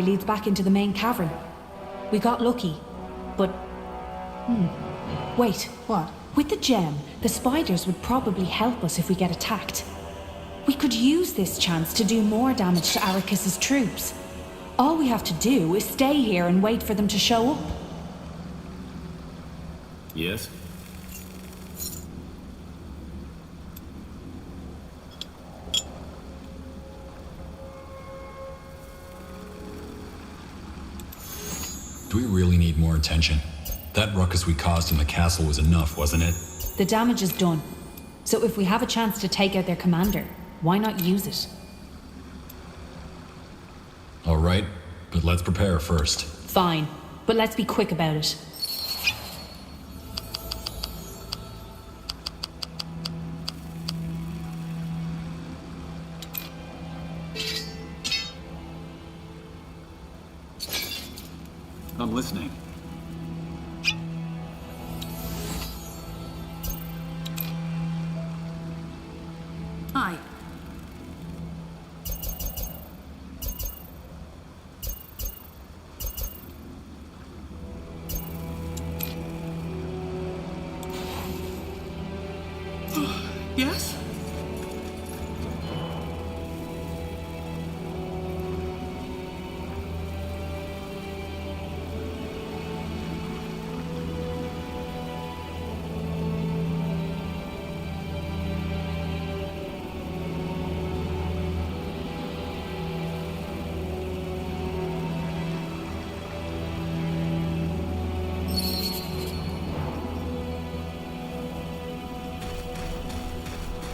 leads back into the main cavern. We got lucky, but... Wait. What? With the gem, the spiders would probably help us if we get attacked. We could use this chance to do more damage to Arrakis' troops. All we have to do is stay here and wait for them to show up. Yes? Do we really need more attention? That ruckus we caused in the castle was enough, wasn't it? The damage is done. So if we have a chance to take out their commander, why not use it? All right, but let's prepare first. Fine, but let's be quick about it. I'm listening. Hi. Yes?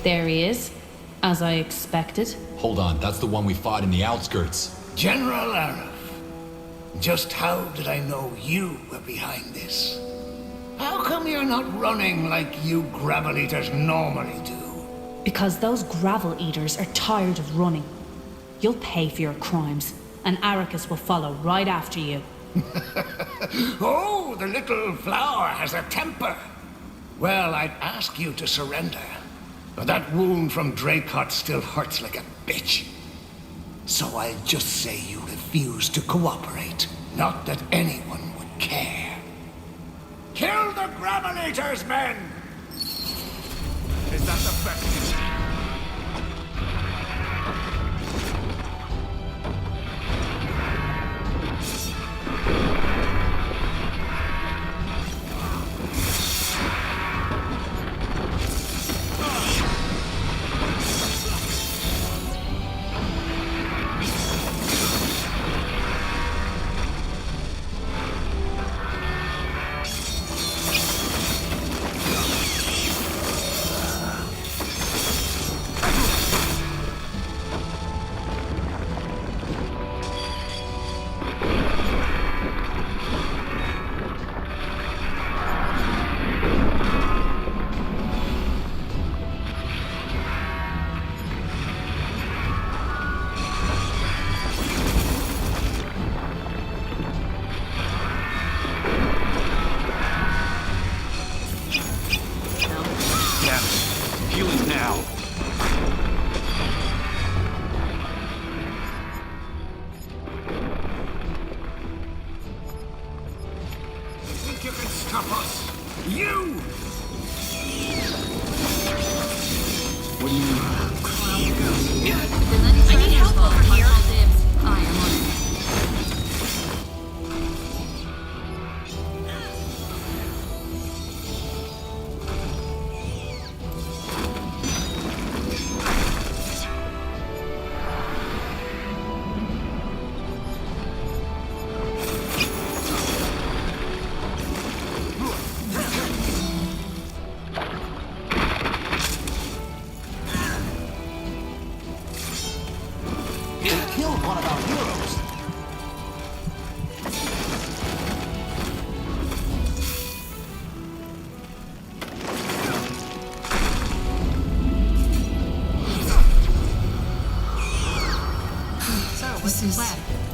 There he is, as I expected. Hold on, that's the one we fought in the outskirts. General Arif, just how did I know you were behind this? How come you're not running like you gravel eaters normally do? Because those gravel eaters are tired of running. You'll pay for your crimes, and Arrakis will follow right after you. Oh, the little flower has a temper. Well, I'd ask you to surrender. But that wound from Dracot still hurts like a bitch. So I'll just say you refuse to cooperate. Not that anyone would care. Kill the gravel eaters, men! Is that the best?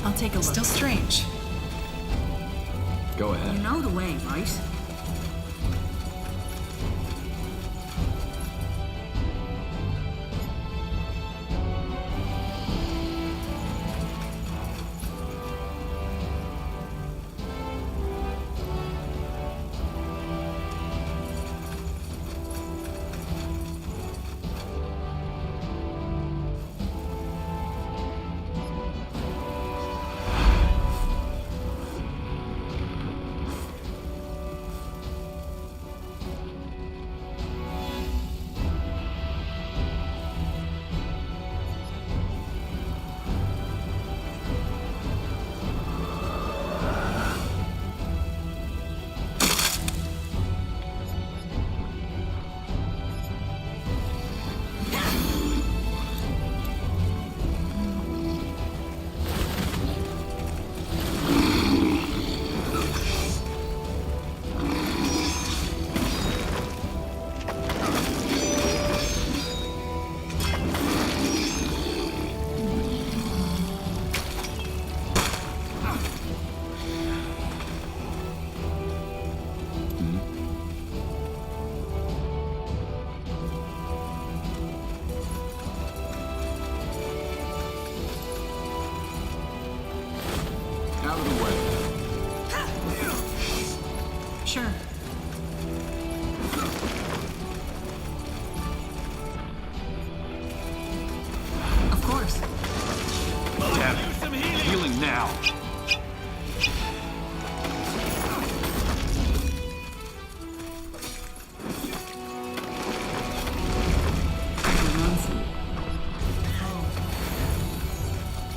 I'll take a look. Still strange. Go ahead. You know the way, right? of the way. Sure. Of course. Damn it. Healing now.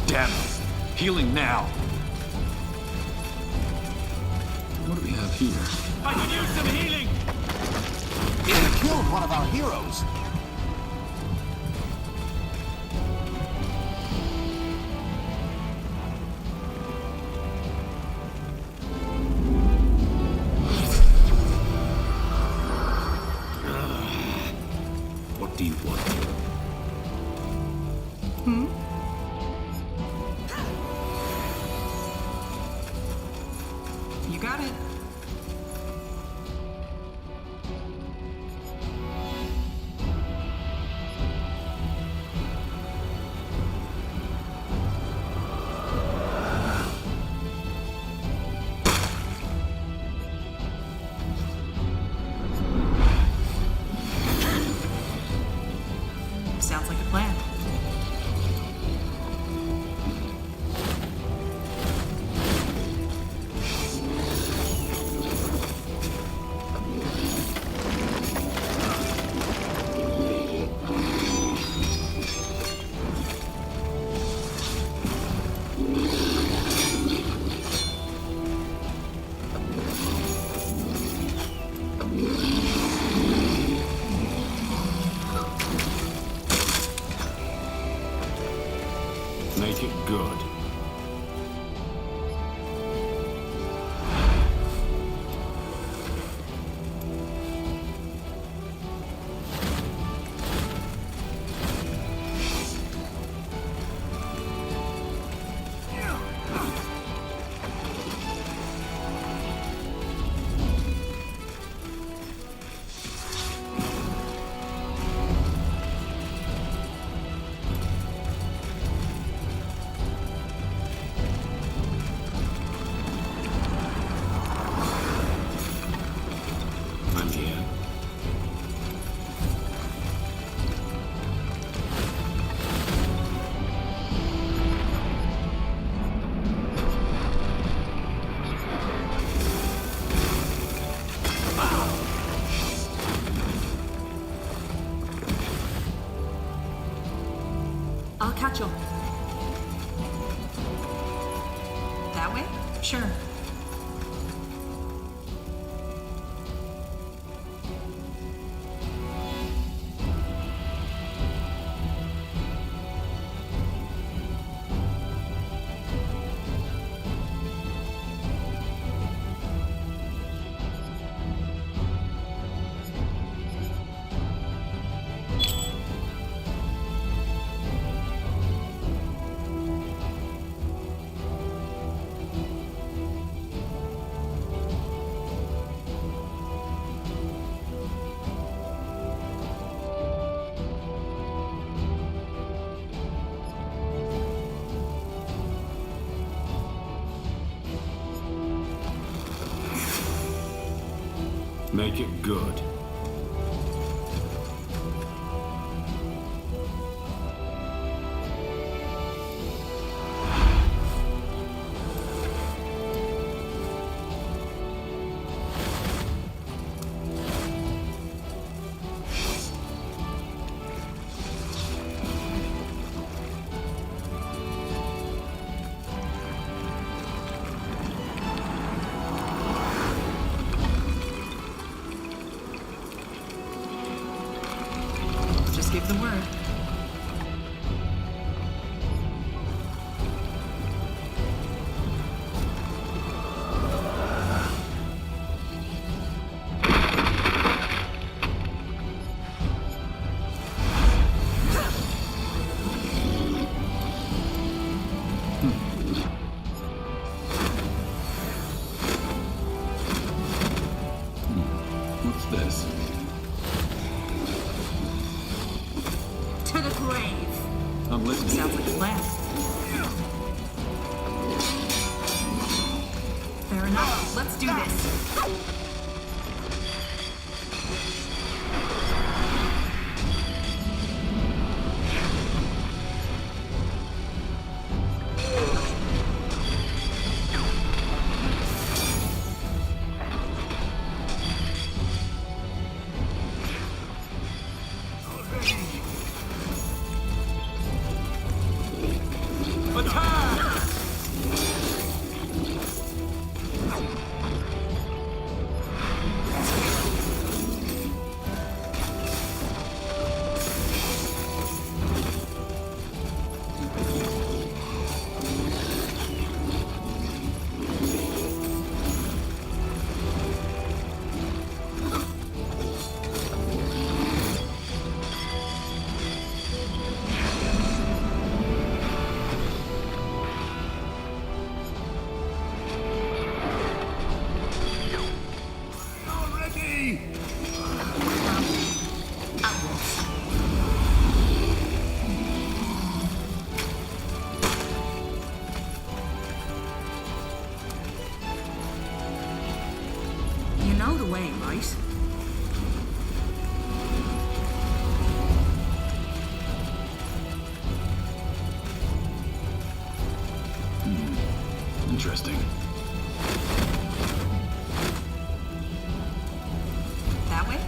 Damn it. Healing now. What do we have here? I can use some healing. It killed one of our heroes. What do you want? You got it. Sounds like a plan. Make it good. I'm here. I'll catch you. That way? Sure. Make it good. Just give the word. What's this? To the grave. I'm listening. Sounds like a plan. Let's do this. You know the way, right? Interesting. That way?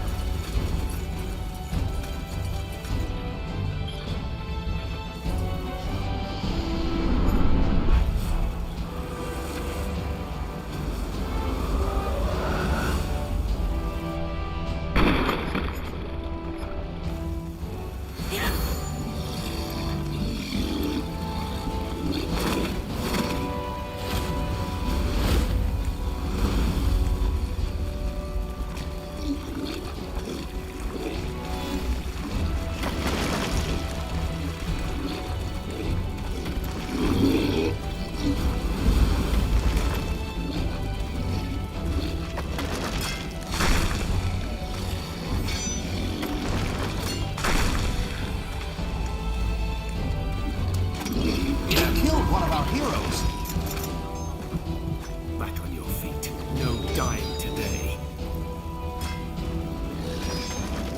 Back on your feet. No dying today.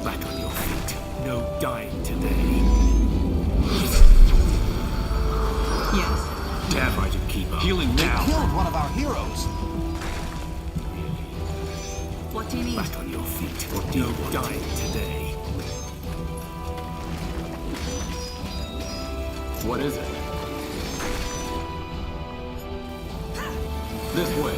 Back on your feet. No dying today. Yes. Damn, try to keep up. Healing now. Killed one of our heroes. What do you need? Back on your feet. No dying today. What is it? This way.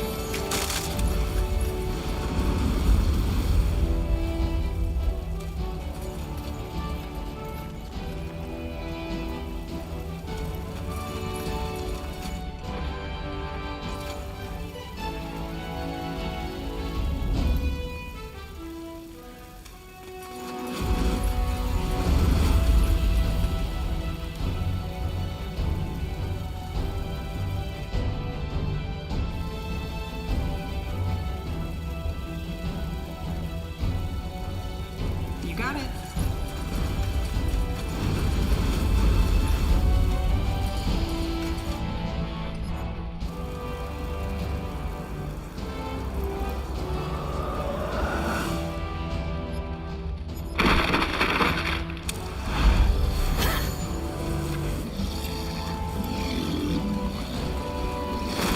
You got it.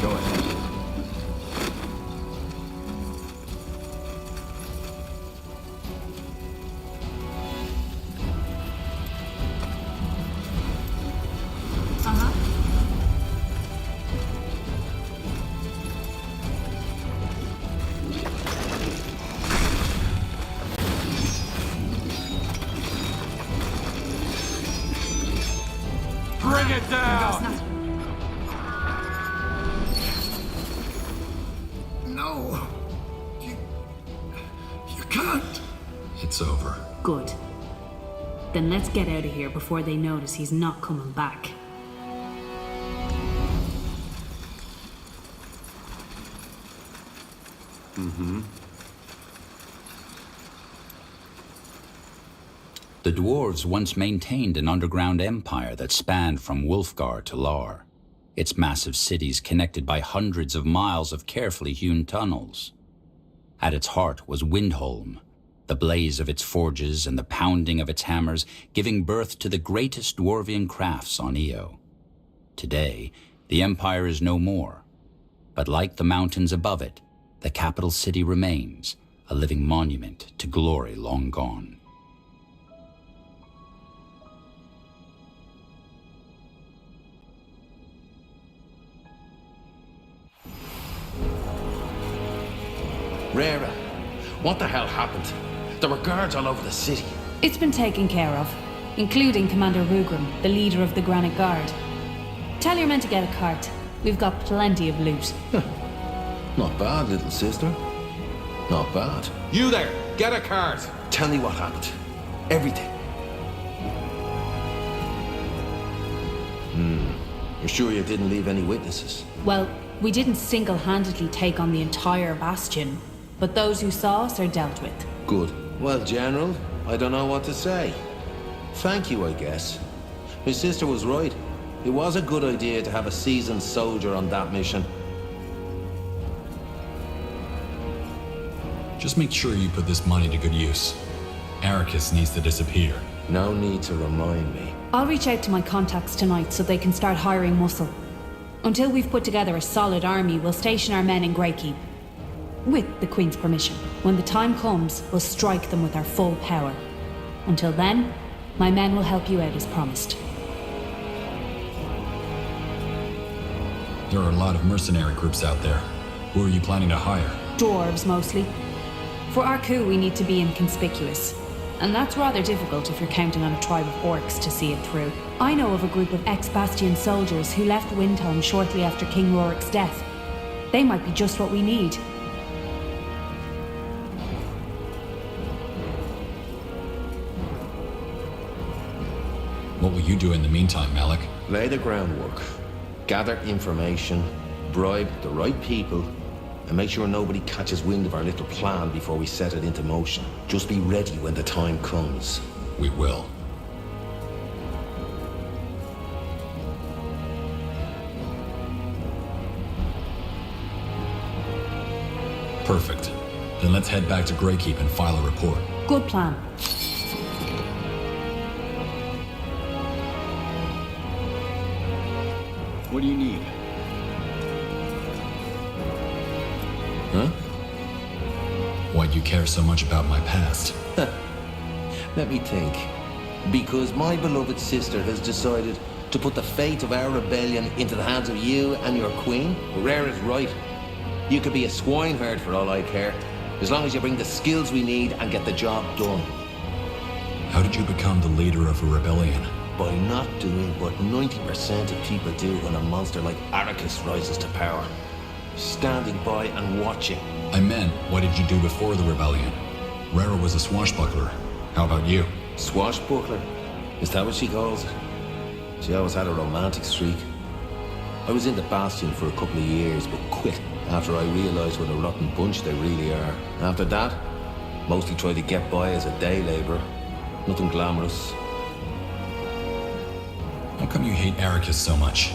Go ahead. Uh-huh. Bring it down! No. You can't. It's over. Good. Then let's get out of here before they notice he's not coming back. The dwarves once maintained an underground empire that spanned from Wulfgar to Lar. its massive cities connected by hundreds of miles of carefully hewn tunnels. At its heart was Windholm, the blaze of its forges and the pounding of its hammers giving birth to the greatest dwarvian crafts on Io. Today, the Empire is no more, but like the mountains above it, the capital city remains, a living monument to glory long gone. Rera, what the hell happened? There were guards all over the city. It's been taken care of, including Commander Rugrim, the leader of the Granite Guard. Tell your men to get a cart. We've got plenty of loot. Not bad, little sister. Not bad. You there, get a cart. Tell me what happened. Everything. You're sure you didn't leave any witnesses? Well, we didn't single-handedly take on the entire bastion, but those who saw us are dealt with. Good. Well, General, I don't know what to say. Thank you, I guess. My sister was right. It was a good idea to have a seasoned soldier on that mission. Just make sure you put this money to good use. Arrakis needs to disappear. No need to remind me. I'll reach out to my contacts tonight so they can start hiring muscle. Until we've put together a solid army, we'll station our men in Greykeep. With the Queen's permission. When the time comes, we'll strike them with our full power. Until then, my men will help you out as promised. There are a lot of mercenary groups out there. Who are you planning to hire? Dwarves, mostly. For our coup, we need to be inconspicuous. And that's rather difficult if you're counting on a tribe of orcs to see it through. I know of a group of ex-Bastion soldiers who left Windhelm shortly after King Rorik's death. They might be just what we need. What will you do in the meantime, Malik? Lay the groundwork. Gather information. Bribe the right people. And make sure nobody catches wind of our little plan before we set it into motion. Just be ready when the time comes. We will. Perfect. Then let's head back to Greykeep and file a report. Good plan. What do you need? Huh? Why do you care so much about my past? Let me think. Because my beloved sister has decided to put the fate of our rebellion into the hands of you and your queen? Rare is right. You could be a swineherd for all I care, as long as you bring the skills we need and get the job done. How did you become the leader of a rebellion? By not doing what 90% of people do when a monster like Arrakis rises to power. Standing by and watching. I meant, what did you do before the rebellion? Rera was a swashbuckler. How about you? Swashbuckler? Is that what she calls it? She always had a romantic streak. I was in the Bastion for a couple of years, but quit after I realized what a rotten bunch they really are. After that, mostly tried to get by as a day laborer. Nothing glamorous. How come you hate Arrakis so much?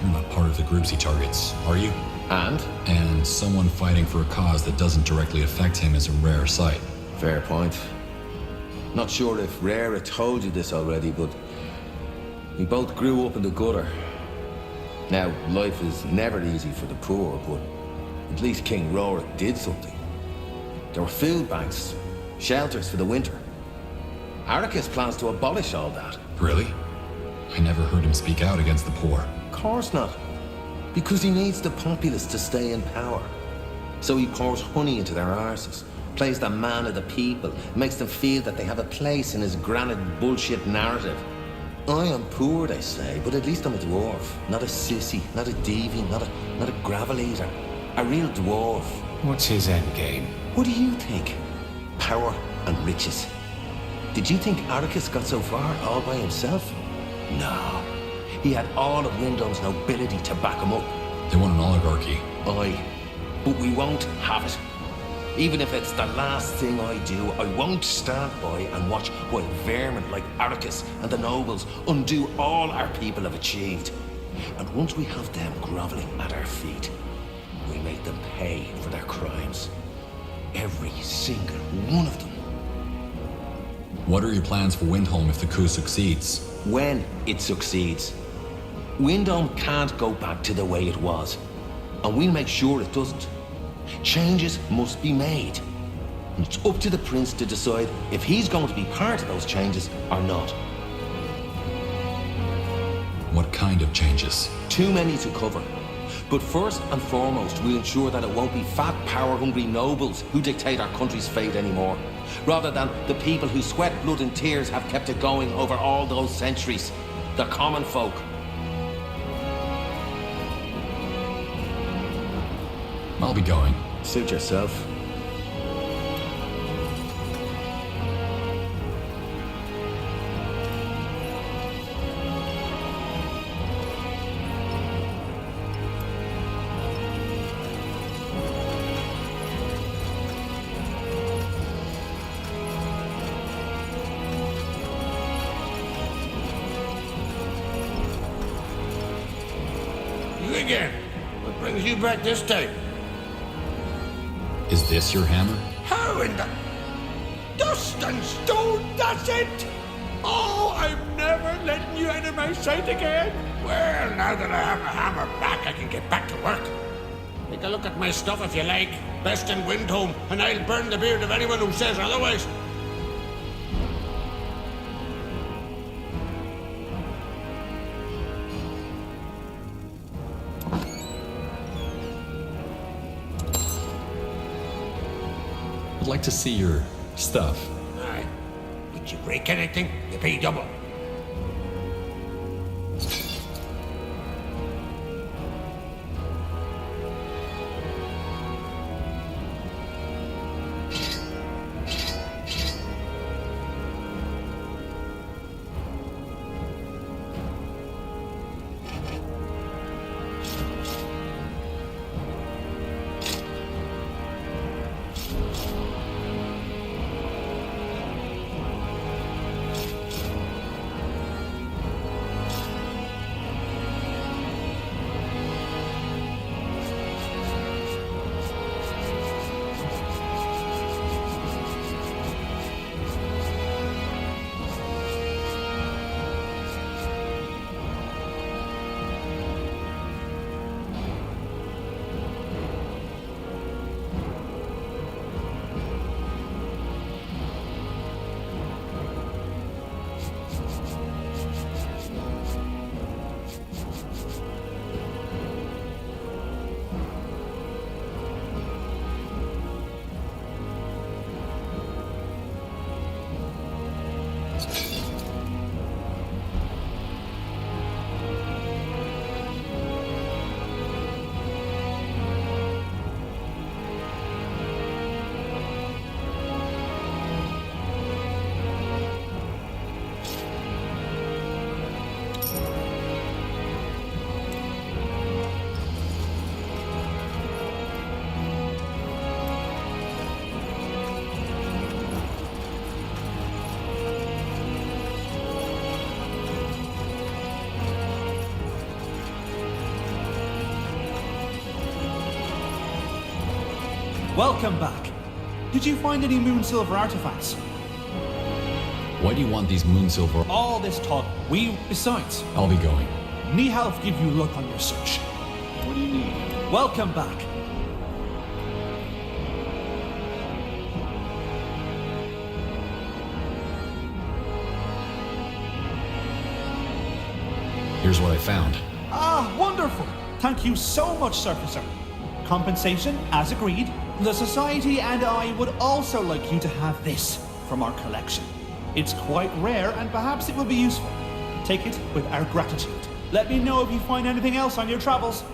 You're not part of the groups he targets, are you? And someone fighting for a cause that doesn't directly affect him is a rare sight. Fair point. Not sure if Rera told you this already, but we both grew up in the gutter. Now, life is never easy for the poor, but at least King Rorik did something. There were food banks, shelters for the winter. Arrakis plans to abolish all that. Really? I never heard him speak out against the poor. Of course not. Because he needs the populace to stay in power. So he pours honey into their arses, plays the man of the people, makes them feel that they have a place in his granite bullshit narrative. I am poor, they say, but at least I'm a dwarf. Not a sissy, not a deviant, not a gravel eater. A real dwarf. What's his endgame? What do you think? Power and riches. Did you think Arrakis got so far all by himself? No. He had all of Windhelm's nobility to back him up. They want an oligarchy. Aye. But we won't have it. Even if it's the last thing I do, I won't stand by and watch while vermin like Arrakis and the nobles undo all our people have achieved. And once we have them groveling at our feet, we make them pay for their crimes. Every single one of them. What are your plans for Windholm if the coup succeeds? When it succeeds. Windholm can't go back to the way it was. And we'll make sure it doesn't. Changes must be made. And it's up to the Prince to decide if he's going to be part of those changes or not. What kind of changes? Too many to cover. But first and foremost, we'll ensure that it won't be fat, power-hungry nobles who dictate our country's fate anymore, rather than the people whose sweat, blood and tears have kept it going over all those centuries. The common folk. I'll be going. Suit yourself. You again? What brings you back this time? Is this your hammer? How in the dust and stone, that's it? Oh, I'm never letting you out of my sight again. Well, now that I have a hammer back, I can get back to work. Take a look at my stuff if you like. Best in Windholm, and I'll burn the beard of anyone who says otherwise. I'd like to see your stuff. Aye. But you break anything, you pay double. Welcome back. Did you find any moon silver artifacts? Why do you want these moon silver? All this talk, besides, I'll be going. Nihalf give you luck on your search. What do you need? Welcome back. Here's what I found. Ah, wonderful. Thank you so much, Surfacer. Compensation, as agreed. The Society and I would also like you to have this from our collection. It's quite rare and perhaps it will be useful. Take it with our gratitude. Let me know if you find anything else on your travels.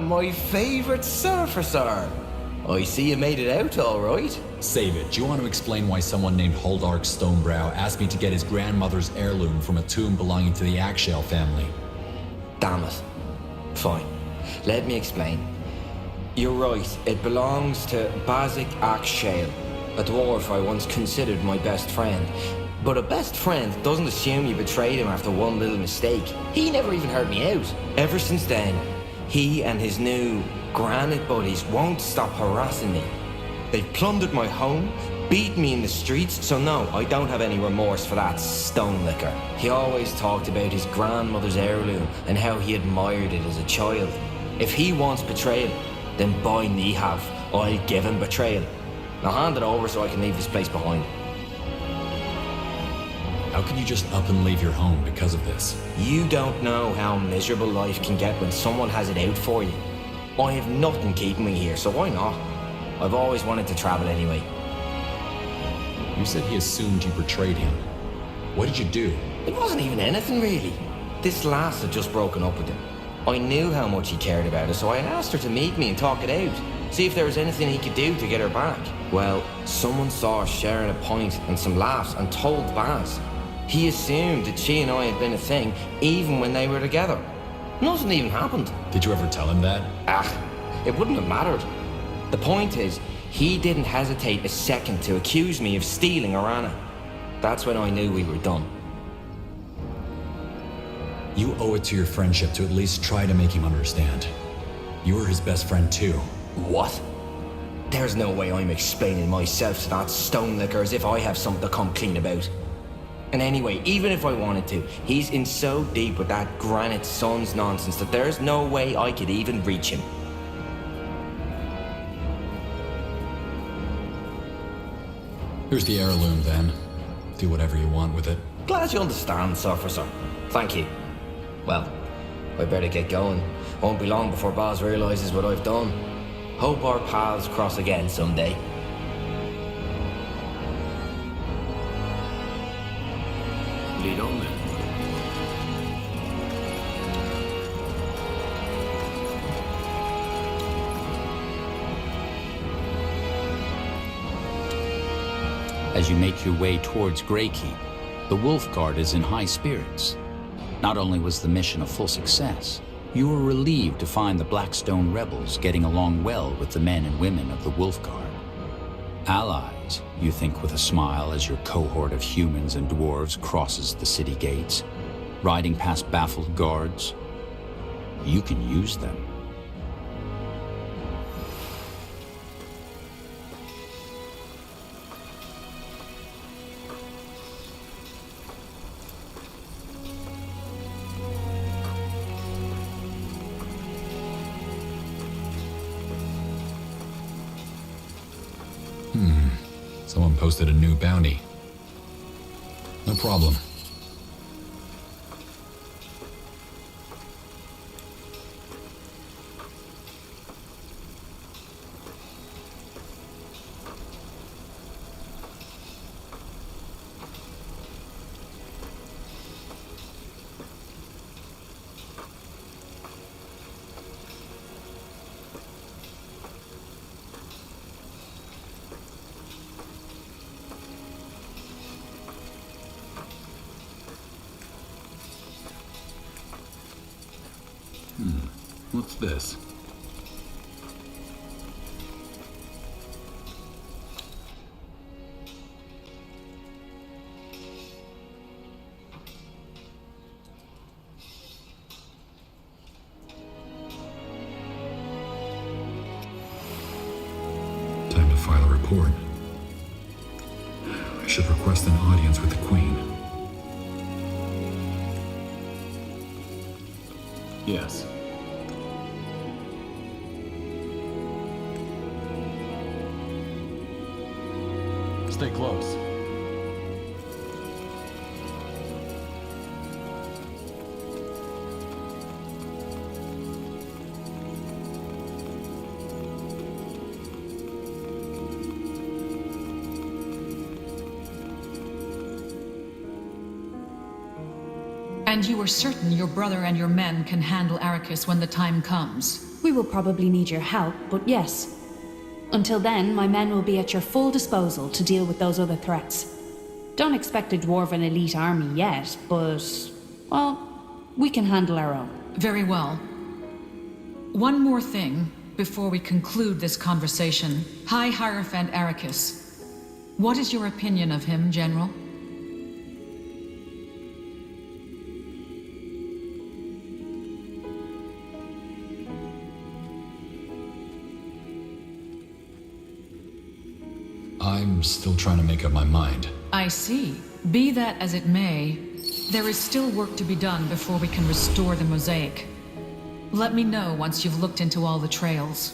my favourite surfer. I see you made it out all right. Save it. Do you want to explain why someone named Holdark Stonebrow asked me to get his grandmother's heirloom from a tomb belonging to the Akshale family? Damn it. Fine. Let me explain. You're right. It belongs to Bazik Akshale, a dwarf I once considered my best friend. But a best friend doesn't assume you betrayed him after one little mistake. He never even heard me out. Ever since then, he and his new granite buddies won't stop harassing me. They've plundered my home, beat me in the streets, so no, I don't have any remorse for that stone licker. He always talked about his grandmother's heirloom and how he admired it as a child. If he wants betrayal, then by me have, I'll give him betrayal. Now hand it over so I can leave this place behind. How can you just up and leave your home because of this? You don't know how miserable life can get when someone has it out for you. I have nothing keeping me here, so why not? I've always wanted to travel anyway. You said he assumed you betrayed him. What did you do? It wasn't even anything really. This lass had just broken up with him. I knew how much he cared about her, so I asked her to meet me and talk it out. See if there was anything he could do to get her back. Well, someone saw us sharing a pint and some laughs and told Baz. He assumed that she and I had been a thing even when they were together. Nothing even happened. Did you ever tell him that? It wouldn't have mattered. The point is, he didn't hesitate a second to accuse me of stealing Arana. That's when I knew we were done. You owe it to your friendship to at least try to make him understand. You were his best friend too. What? There's no way I'm explaining myself to that stone licker as if I have something to come clean about. And anyway, even if I wanted to, he's in so deep with that Granite Sun's nonsense that there's no way I could even reach him. Here's the heirloom then. Do whatever you want with it. Glad you understand, Surfer. Thank you. Well, I better get going. Won't be long before Baz realizes what I've done. Hope our paths cross again someday. Lead on then. As you make your way towards Greykeep, the Wolf Guard is in high spirits. Not only was the mission a full success, you were relieved to find the Blackstone rebels getting along well with the men and women of the Wolf Guard. Allies, you think with a smile as your cohort of humans and dwarves crosses the city gates, riding past baffled guards. You can use them. Someone posted a new bounty. No problem. What's this? Time to file a report. I should request an audience with the Queen. Yes. Stay close. And you are certain your brother and your men can handle Arrakis when the time comes? We will probably need your help, but yes. Until then, my men will be at your full disposal to deal with those other threats. Don't expect a dwarven elite army yet, but, well, we can handle our own. Very well. One more thing before we conclude this conversation. High Hierophant Arrakis. What is your opinion of him, General? I'm still trying to make up my mind. I see. Be that as it may, there is still work to be done before we can restore the mosaic. Let me know once you've looked into all the trails.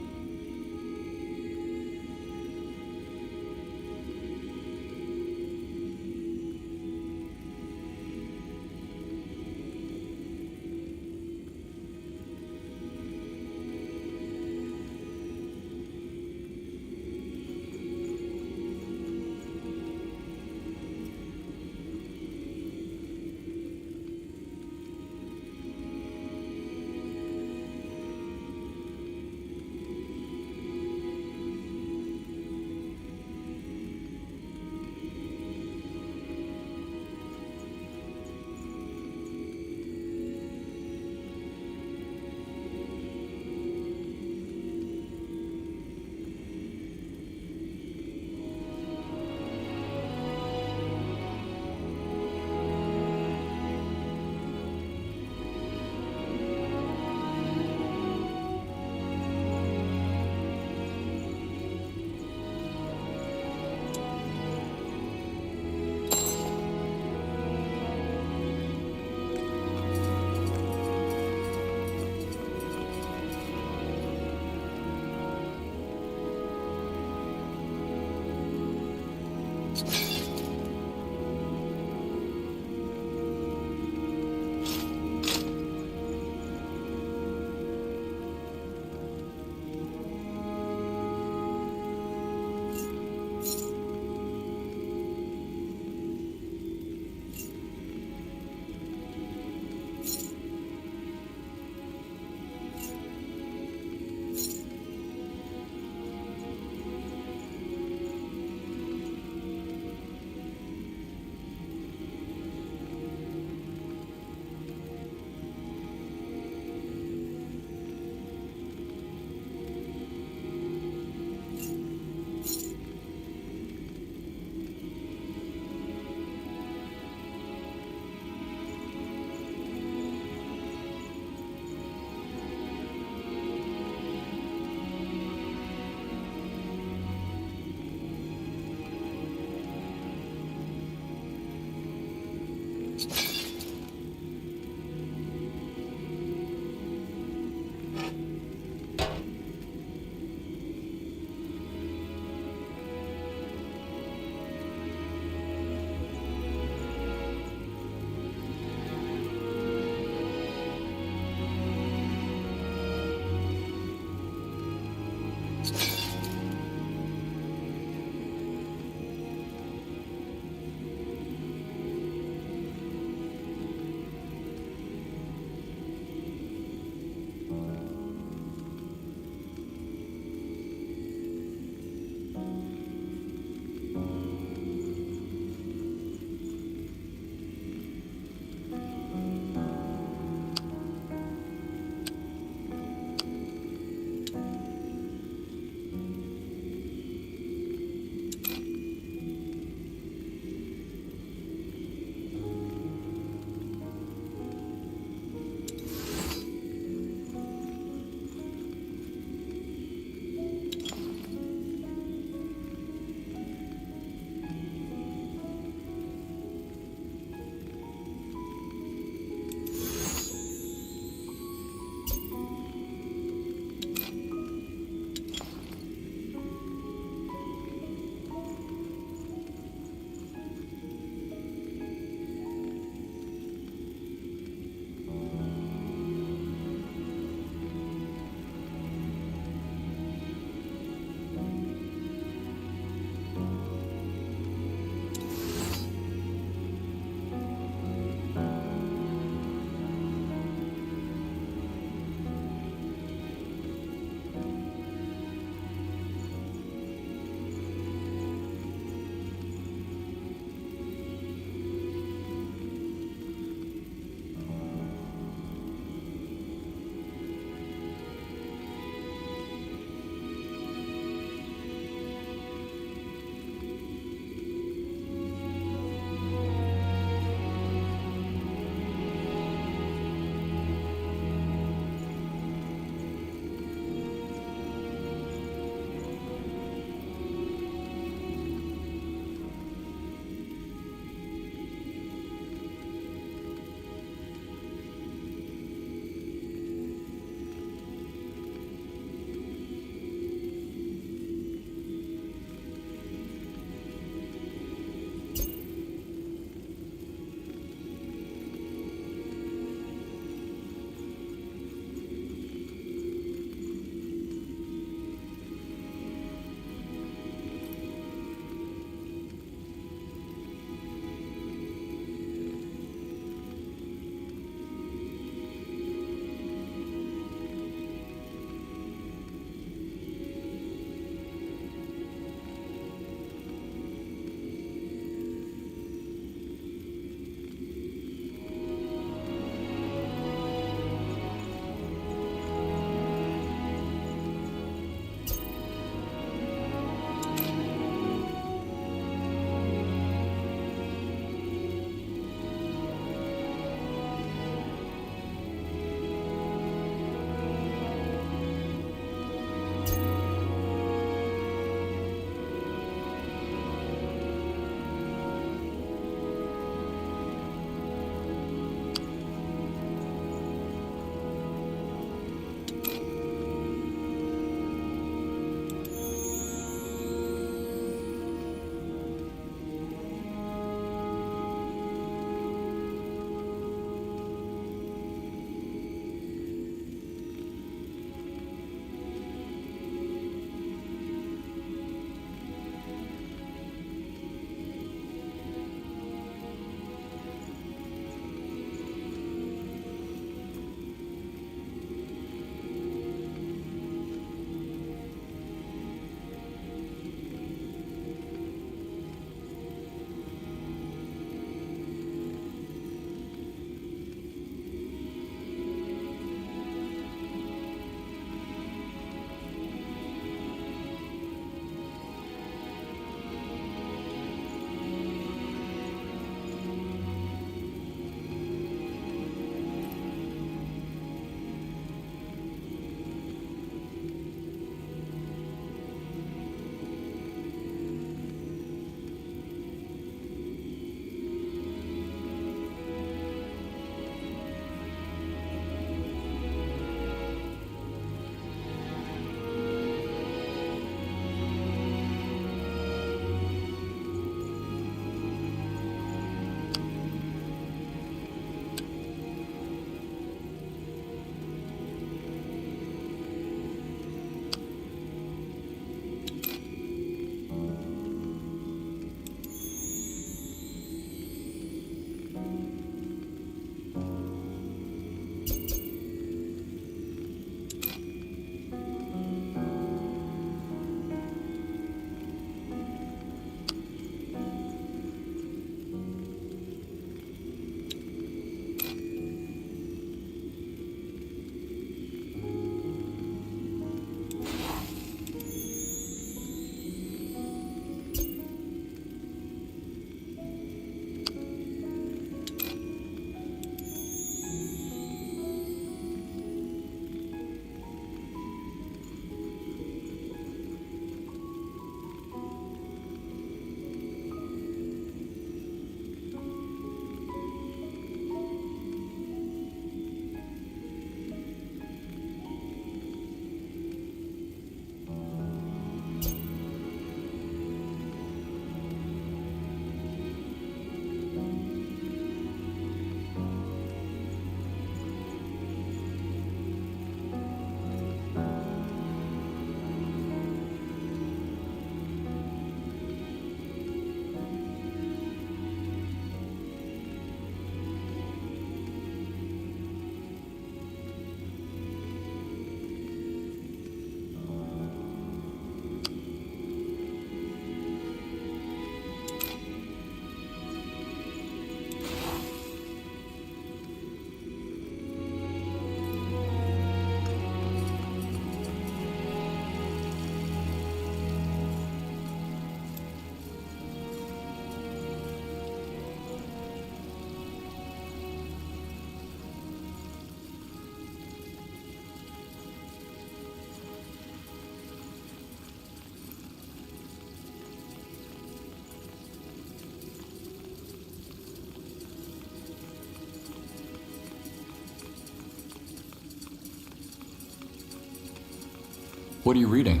What are you reading?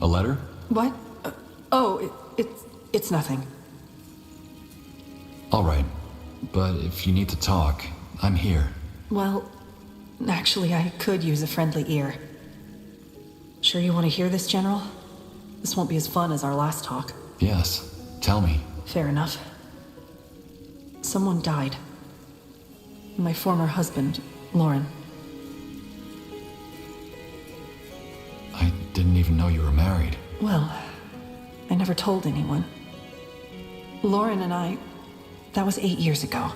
A letter? What? It's nothing. All right. But if you need to talk, I'm here. Well, actually, I could use a friendly ear. Sure you want to hear this, General? This won't be as fun as our last talk. Yes. Tell me. Fair enough. Someone died. My former husband, Lauren. I didn't even know you were married. Well, I never told anyone. Lauren and I... That was 8 years ago.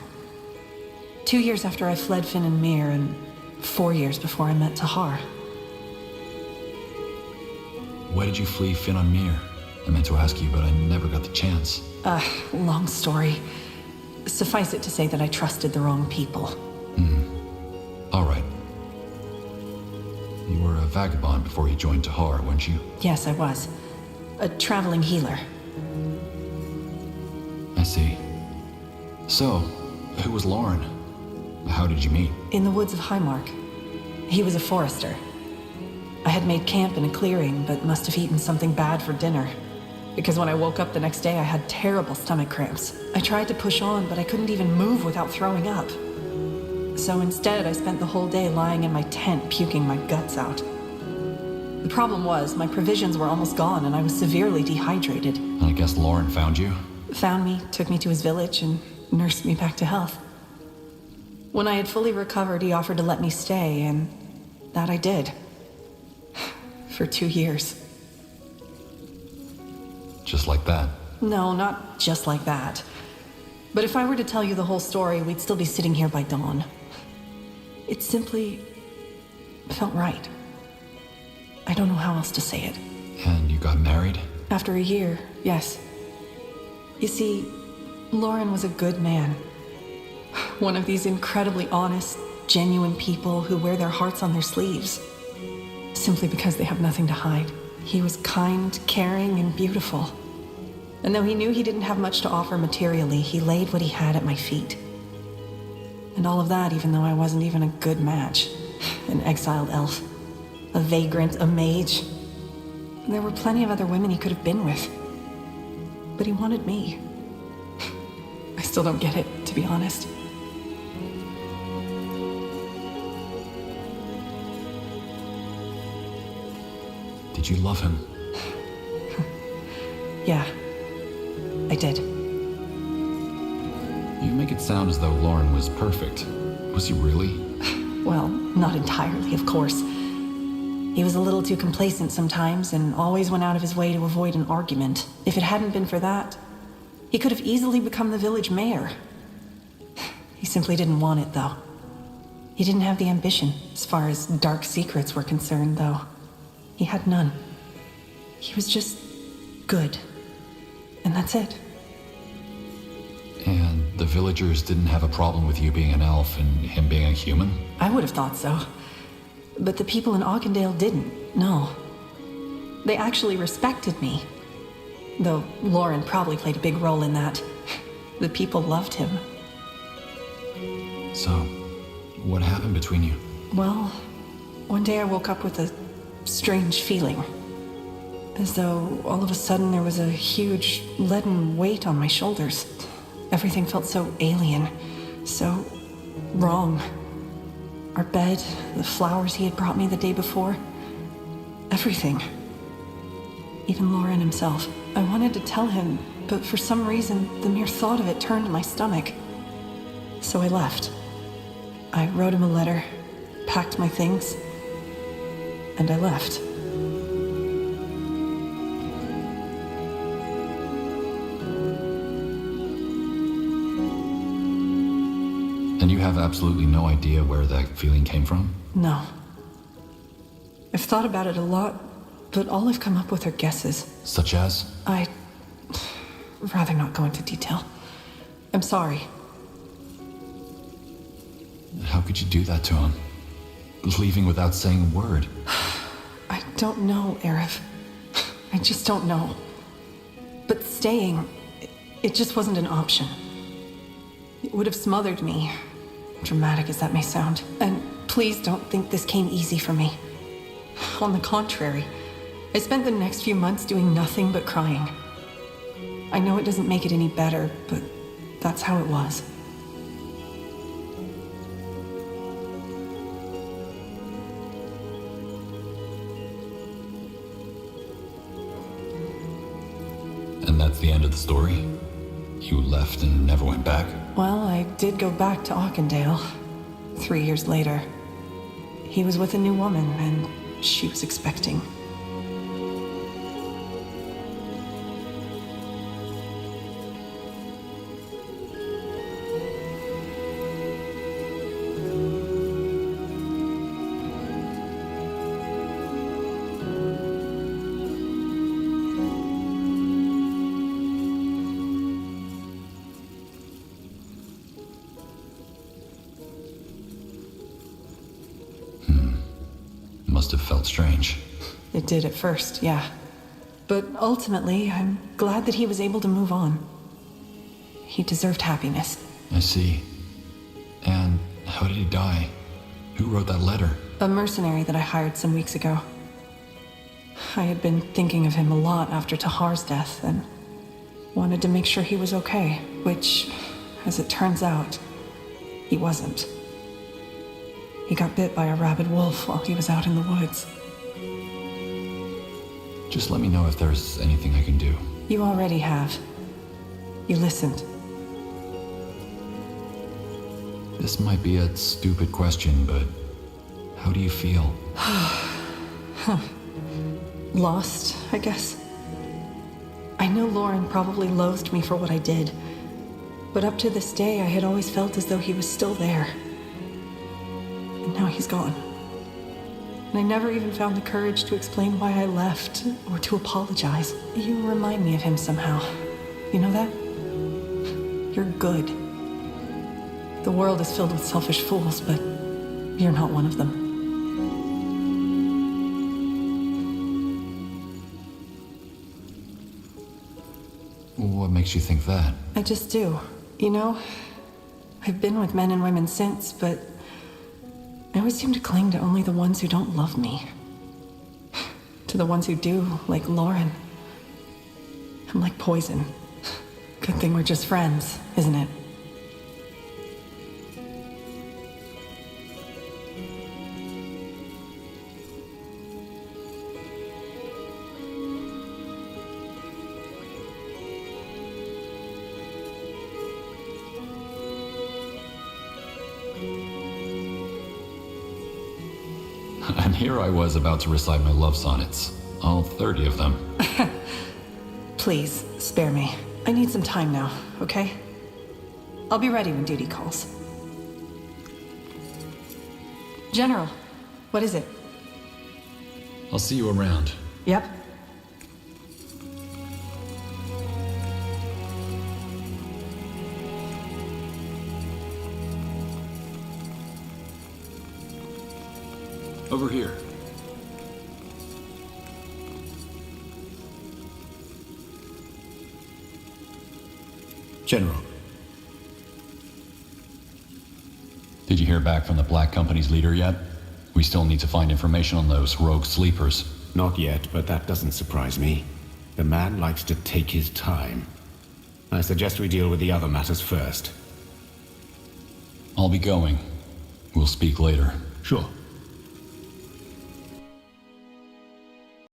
2 years after I fled Finn and Mir, and 4 years before I met Tahar. Why did you flee Finn on Mir? I meant to ask you, but I never got the chance. Long story. Suffice it to say that I trusted the wrong people. All right. You were a vagabond before you joined Tahar, weren't you? Yes, I was. A traveling healer. I see. So, who was Lauren? How did you meet? In the woods of Highmark. He was a forester. I had made camp in a clearing, but must have eaten something bad for dinner. Because when I woke up the next day, I had terrible stomach cramps. I tried to push on, but I couldn't even move without throwing up. So instead, I spent the whole day lying in my tent, puking my guts out. The problem was, my provisions were almost gone, and I was severely dehydrated. And I guess Lauren found you? Found me, took me to his village, and nursed me back to health. When I had fully recovered, he offered to let me stay, and that I did. For 2 years. Just like that? No, not just like that. But if I were to tell you the whole story, we'd still be sitting here by dawn. It simply felt right. I don't know how else to say it. And you got married? After a year, yes. You see, Lauren was a good man. One of these incredibly honest, genuine people who wear their hearts on their sleeves. Simply because they have nothing to hide. He was kind, caring, and beautiful. And though he knew he didn't have much to offer materially, he laid what he had at my feet. And all of that even though I wasn't even a good match. An exiled elf. A vagrant, a mage. There were plenty of other women he could have been with. But he wanted me. I still don't get it, to be honest. Did you love him? Yeah, I did. You make it sound as though Lauren was perfect. Was he really? Well, not entirely, of course. He was a little too complacent sometimes and always went out of his way to avoid an argument. If it hadn't been for that, he could have easily become the village mayor. He simply didn't want it, though. He didn't have the ambition, as far as dark secrets were concerned, though. He had none. He was just good. And that's it. And the villagers didn't have a problem with you being an elf and him being a human? I would have thought so. But the people in Auchendale didn't, no. They actually respected me. Though Lauren probably played a big role in that. The people loved him. So, what happened between you? Well, one day I woke up with a strange feeling. As though all of a sudden there was a huge leaden weight on my shoulders. Everything felt so alien, so wrong. Our bed, the flowers he had brought me the day before. Everything. Even Lauren himself. I wanted to tell him, but for some reason, the mere thought of it turned my stomach. So I left. I wrote him a letter, packed my things, and I left. And you have absolutely no idea where that feeling came from? No. I've thought about it a lot, but all I've come up with are guesses. Such as? I'd rather not go into detail. I'm sorry. How could you do that to him? Leaving without saying a word? I don't know, Aerith. I just don't know. But staying, it just wasn't an option. It would have smothered me. Dramatic as that may sound. And please don't think this came easy for me. On the contrary, I spent the next few months doing nothing but crying. I know it doesn't make it any better, but that's how it was. And that's the end of the story? You left and never went back? Well, I did go back to Auchendale 3 years later. He was with a new woman, and she was expecting. Must have felt strange. It did at first, yeah. But ultimately, I'm glad that he was able to move on. He deserved happiness. I see. And how did he die? Who wrote that letter? A mercenary that I hired some weeks ago. I had been thinking of him a lot after Tahar's death and wanted to make sure he was okay, which, as it turns out, he wasn't. He got bit by a rabid wolf while he was out in the woods. Just let me know if there's anything I can do. You already have. You listened. This might be a stupid question, but how do you feel? Lost, I guess. I know Lauren probably loathed me for what I did, but up to this day I had always felt as though he was still there. And now he's gone. And I never even found the courage to explain why I left or to apologize. You remind me of him somehow. You know that? You're good. The world is filled with selfish fools, but you're not one of them. What makes you think that? I just do. You know, I've been with men and women since, but I always seem to cling to only the ones who don't love me. To the ones who do, like Lauren. I'm like poison. Good thing we're just friends, isn't it? And here I was about to recite my love sonnets. All 30 of them. Please, spare me. I need some time now, okay? I'll be ready when duty calls. General, what is it? I'll see you around. Yep. Over here. General. Did you hear back from the Black Company's leader yet? We still need to find information on those rogue sleepers. Not yet, but that doesn't surprise me. The man likes to take his time. I suggest we deal with the other matters first. I'll be going. We'll speak later. Sure.